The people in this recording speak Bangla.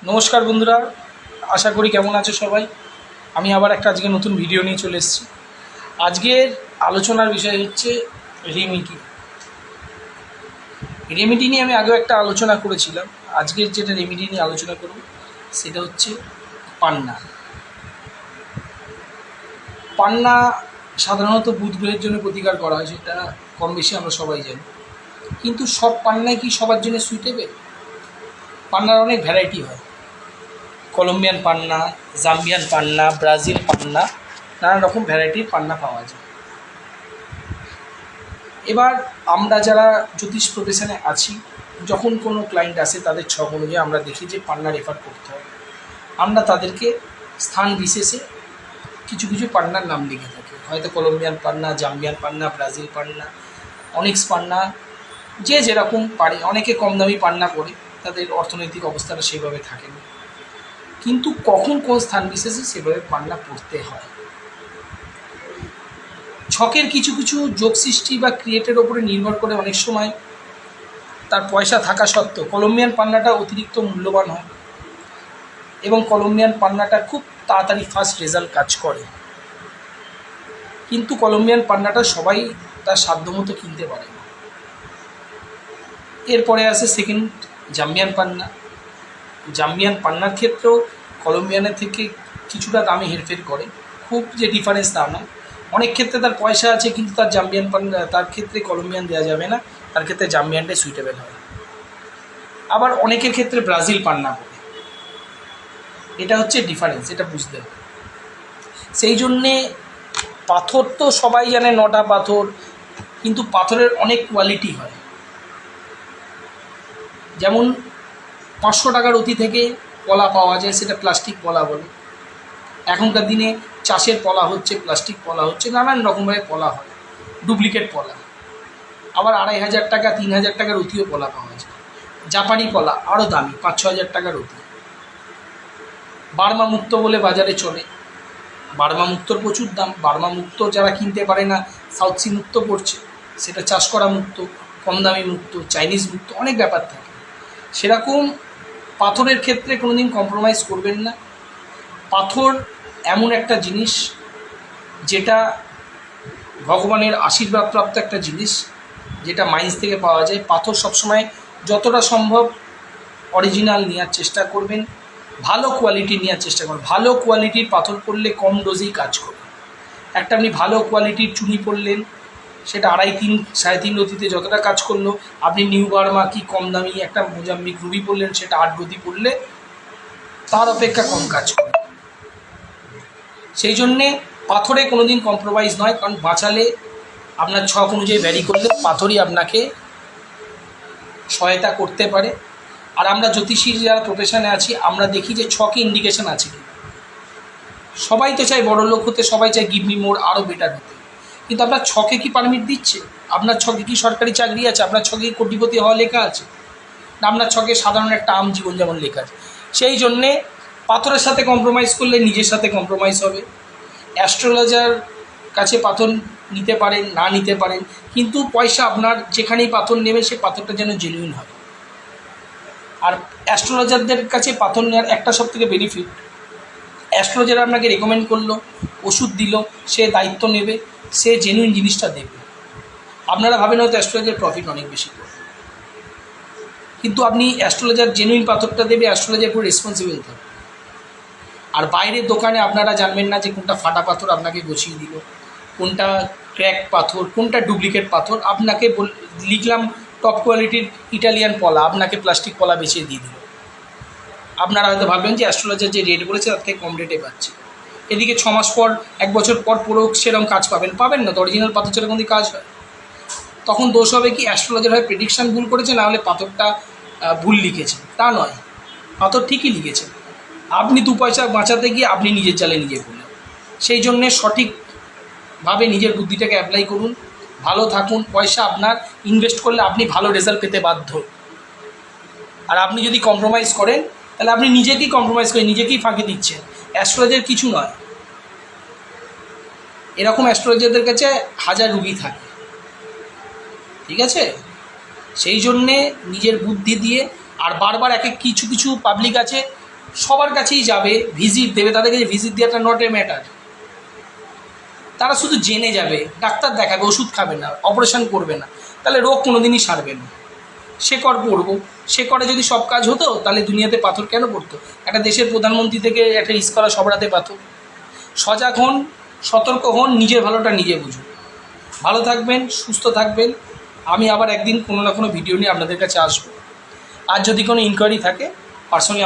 নমস্কার বন্ধুরা, আশা করি কেমন আছো সবাই। আমি আবার একটা আজকে নতুন ভিডিও নিয়ে চলে এসেছি। আজকের আলোচনার বিষয় হচ্ছে রেমিডি। রেমিডি নিয়ে আমি আগেও একটা আলোচনা করেছিলাম। আজকের যেটা রেমিডি নিয়ে আলোচনা করব সেটা হচ্ছে পান্না। পান্না সাধারণত বুধ গ্রহের জন্য প্রতিকার করা হয়, সেটা কম বেশি আমরা সবাই জানি। কিন্তু সব পান্নাই কি সবার জন্য সুইটেবল? পান্নার অনেক ভ্যারাইটি হয়। কলম্বিয়ান পান্না, জাম্বিয়ান পান্না, ব্রাজিল পান্না, নানা রকম ভ্যারাইটির পান্না পাওয়া যায়। এবার আমরা যারা জ্যোতিষ প্রফেশনে আছি, যখন কোনো ক্লায়েন্ট আসে তাদের ছক অনুযায়ী আমরা দেখি যে পান্না রেফার করতে হবে। আমরা তাদেরকে স্থান বিশেষে কিছু কিছু পান্নার নাম লিখে থাকি, হয়তো কলম্বিয়ান পান্না, জাম্বিয়ান পান্না, ব্রাজিল পান্না, অনিক্স পান্না, যে যেরকম পারে। অনেকে কম দামি পান্না করে, তাদের অর্থনৈতিক অবস্থাটা সেভাবে থাকে না, কিন্তু কখন কোন স্থান বিশেষে সেভাবে পান্না পড়তে হয়। ছকের কিছু কিছু যোগ সৃষ্টি বা ক্রিয়েটের ওপরে নির্ভর করে অনেক সময় তার পয়সা থাকা সত্ত্বেও কলম্বিয়ান পান্নাটা অতিরিক্ত মূল্যবান হয় এবং কলম্বিয়ান পান্নাটা খুব তাড়াতাড়ি ফাস্ট রেজাল্ট কাজ করে। কিন্তু কলম্বিয়ান পান্নাটা সবাই তার সাধ্যমতো কিনতে পারে না। এরপরে আসে সেকেন্ড জাম্বিয়ান পান্না। জাম্বিয়ান পান্নার ক্ষেত্রেও কলম্বিয়ানের থেকে কিছুটা দামে হেরফের করে, খুব যে ডিফারেন্স তা নয়। অনেক ক্ষেত্রে তার পয়সা আছে কিন্তু তার জাম্বিয়ান পান্না, তার ক্ষেত্রে কলম্বিয়ান দেওয়া যাবে না, তার ক্ষেত্রে জাম্বিয়ানটাই সুইটেবল হয়। আবার অনেকের ক্ষেত্রে ব্রাজিল পান্না পড়ে। এটা হচ্ছে ডিফারেন্স, এটা বুঝতে হবে। সেই জন্যে পাথর তো সবাই জানে 9টা পাথর, কিন্তু পাথরের অনেক কোয়ালিটি হয়। যেমন 500 টাকার অতি থেকে পলা পাওয়া যায়, সেটা প্লাস্টিক পলা বলে। এখনকার দিনে চাষের পলা হচ্ছে, প্লাস্টিক পলা হচ্ছে, নানান রকমভাবে পলা হয়, ডুপ্লিকেট পলা। আবার 2500 টাকা 3000 টাকার অতিও পলা পাওয়া যায়। জাপানি পলা আরও দামি, 5-6 হাজার টাকার অতি। বার্মা মুক্ত বলে বাজারে চলে, বার্মা মুক্তর প্রচুর দাম। বার্মা মুক্ত যারা কিনতে পারে না, সাউথ সি মুক্ত পড়ছে, সেটা চাষ করা মুক্ত, কম দামি মুক্ত, চাইনিজ মুক্ত, অনেক ব্যাপার থাকে। সেরকম পাথরের ক্ষেত্রে কোনো দিন কম্প্রোমাইজ করবেন না। পাথর এমন একটা জিনিস যেটা ভগবানের আশীর্বাদপ্রাপ্ত একটা জিনিস, যেটা মাইন্স থেকে পাওয়া যায়। পাথর সবসময় যতটা সম্ভব অরিজিনাল নেওয়ার চেষ্টা করবেন, ভালো কোয়ালিটি নেওয়ার চেষ্টা করবেন। ভালো কোয়ালিটির পাথর পড়লে কম ডোজেই কাজ করবে। একটা আপনি ভালো কোয়ালিটির চুনি পড়লেন, সেটা 2.5, 3, 3.5 রতিতে যতটা কাজ করলো, আপনি নিউ বার্মা কি কম দামি একটা মোজাম্বিক রুবি পড়লেন, সেটা 8 রতি পড়লে তার অপেক্ষা কম কাজ করে। সেই জন্যে পাথরে কোনো দিন কম্প্রোমাইজ নয়, কারণ বাঁচালে আপনার ছক অনুযায়ী ভ্যারি করলে পাথরই আপনাকে সহায়তা করতে পারে। আর আমরা জ্যোতিষীর যারা প্রফেশনে আছি, আমরা দেখি যে ছকে ইন্ডিকেশন আছে কি। সবাই তো চাই বড় লোক হতে, সবাই চাই গিভ মি মোর, আরও বেটার হতে, কিন্তু আপনার ছকে কি পারমিট দিচ্ছে? আপনার ছকে কি সরকারি চাকরি আছে? আপনার ছকে কোটিপতি হওয়া লেখা আছে? না আপনার ছকে সাধারণ একটা আম জীবনযাপন লেখা আছে? সেই জন্যে পাথরের সাথে কম্প্রোমাইজ করলে নিজের সাথে কম্প্রোমাইজ হবে। অ্যাস্ট্রোলজার কাছে পাথর নিতে পারেন, না নিতে পারেন, কিন্তু পয়সা আপনার যেখানেই পাথর নেবে সে পাথরটা যেন জেনুইন হয়। আর অ্যাস্ট্রোলজারদের কাছে পাথর নেওয়ার একটা সবথেকে বেনিফিট, অ্যাস্ট্রোলজার আপনাকে রেকমেন্ড করলো, ওষুধ দিল, সে দায়িত্ব নেবে, সে জেনুইন জিনিসটা দেবে। আপনারা ভাবেন হয়তো অ্যাস্ট্রোলজার প্রফিট অনেক বেশি করে, কিন্তু আপনি অ্যাস্ট্রোলজার জেনুইন পাথরটা দেবে, অ্যাস্ট্রোলজার পুরো রেসপন্সিবল থাকবে। আর বাইরের দোকানে আপনারা জানবেন না যে কোনটা ফাটা পাথর আপনাকে গুছিয়ে দিল, কোনটা ক্র্যাক পাথর, কোনটা ডুপ্লিকেট পাথর। আপনাকে লিখলাম টপ কোয়ালিটির ইটালিয়ান পলা, আপনাকে প্লাস্টিক পলা বেচিয়ে দিয়ে দিল। আপনারা হয়তো ভাববেন যে অ্যাস্ট্রোলজার যে রেট বলেছে তার থেকে কম রেটে পাচ্ছে। এদিকে 6 মাস পর, 1 বছর পর পুরো সেরকম কাজ পাবেন না। তো অরিজিনাল পাথর সেরকম কাজ হয়, তখন দোষ হবে কি অ্যাস্ট্রোলজার হয় প্রেডিকশান ভুল করেছে, না হলে পাথরটা ভুল লিখেছে। তা নয়, পাথর ঠিকই লিখেছে, আপনি 2 পয়সা বাঁচাতে গিয়ে আপনি নিজের জালে নিজে পড়লেন। সেই জন্যে সঠিকভাবে নিজের বুদ্ধিটাকে অ্যাপ্লাই করুন, ভালো থাকুন। পয়সা আপনার ইনভেস্ট করলে আপনি ভালো রেজাল্ট পেতে বাধ্য। আর আপনি যদি কম্প্রোমাইজ করেন, তাহলে আপনি নিজেকেই কম্প্রোমাইজ করে নিজেকেই ফাঁকি দিচ্ছেন। অ্যাস্ট্রোলজার কিছু নয়। এরকম অ্যাস্ট্রোলজারদের কাছে 1000 রুগী থাকে, ঠিক আছে? সেই জন্যে নিজের বুদ্ধি দিয়ে, আর বারবার কিছু কিছু পাবলিক আছে সবার কাছেই যাবে, ভিজিট দেবে, তাদের কাছে ভিজিট দেওয়াটা নট এ ম্যাটার। তারা শুধু জেনে যাবে, ডাক্তার দেখাবে, ওষুধ খাবে না, অপারেশন করবে না, তাহলে রোগ কোনোদিনই সারবে না। শেকড় পড়বো, শেকড়ে যদি সব কাজ হতো তাহলে দুনিয়াতে পাথর কেন পড়তো? একটা দেশের প্রধানমন্ত্রী থেকে একটা ইস্কলা সবার হাতে পাথর। সজাগ হন, সতর্ক হন, নিজের ভালোটা নিজে বুঝুন। ভালো থাকবেন, সুস্থ থাকবেন। আমি আবার একদিন কোনো না কোনো ভিডিও নিয়ে আপনাদের কাছে আসবো। আর যদি কোনো ইনকোয়ারি থাকে পার্সোনালি